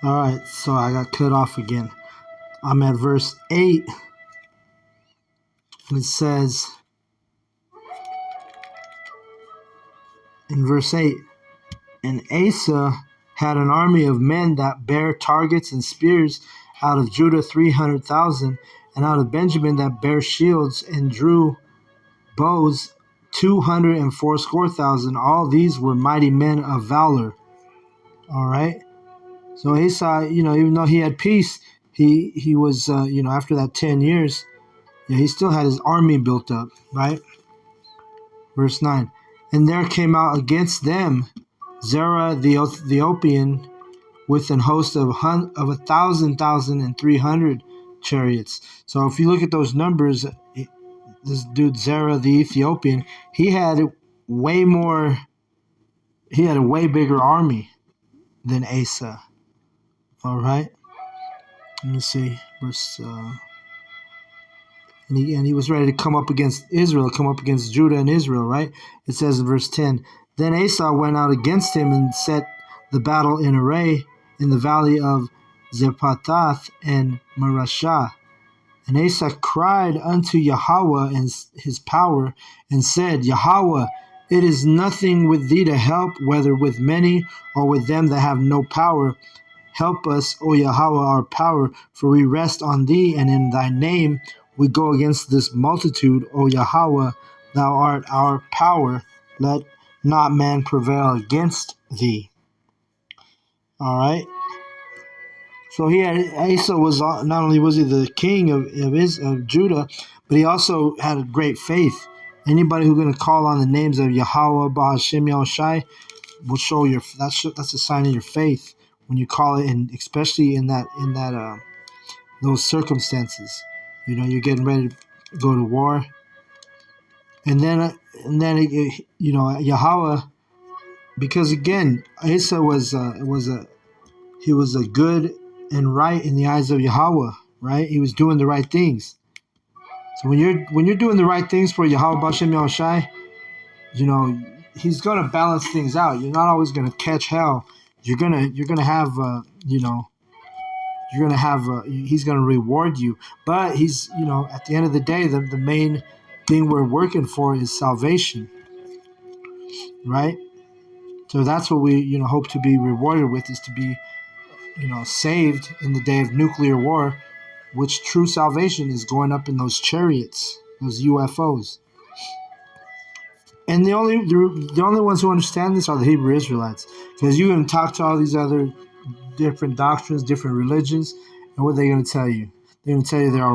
All right, so I got cut off again. I'm at verse 8. And it says in verse 8, and Asa had an army of men that bare targets and spears, out of Judah 300,000, and out of Benjamin that bare shields and drew bows 280,000. All these were mighty men of valor. All right. So Asa, even though he had peace, he was, after that 10 years, he still had his army built up, right? Verse 9. And there came out against them Zerah the Ethiopian with an host of 1,300 chariots. So if you look at those numbers, this dude Zerah the Ethiopian, he had a way bigger army than Asa. All right. Let me see. Verse. And he was ready to come up against Israel, come up against Judah and Israel, right? It says in verse 10, then Asa went out against him and set the battle in array in the valley of Zepatath and Marashah. And Asa cried unto Yahweh and his power, and said, Yahweh, it is nothing with thee to help, whether with many or with them that have no power. Help us, O Yahweh, our power, for we rest on thee, and in thy name we go against this multitude. O Yahweh, thou art our power. Let not man prevail against thee. All right. So Asa was not only was he the king of Judah, but he also had a great faith. Anybody who's going to call on the names of Yahweh, Bahashem, Yahushai, will show that's a sign of your faith when you call it, and especially in those circumstances. You're getting ready to go to war, and then Yahweh, because again, Asa was a good and right in the eyes of Yahweh, right? He was doing the right things. So when you're doing the right things for Yahweh Bashem Yahushai, he's gonna balance things out. You're not always gonna catch hell. You're gonna have he's gonna reward you. But he's at the end of the day, the main thing we're working for is salvation, right? So that's what we hope to be rewarded with, is to be saved in the day of nuclear war, which true salvation is going up in those chariots, those UFOs. And the only ones who understand this are the Hebrew Israelites, because you can talk to all these other different doctrines, different religions, and what are they going to tell you? They're going to tell you they're all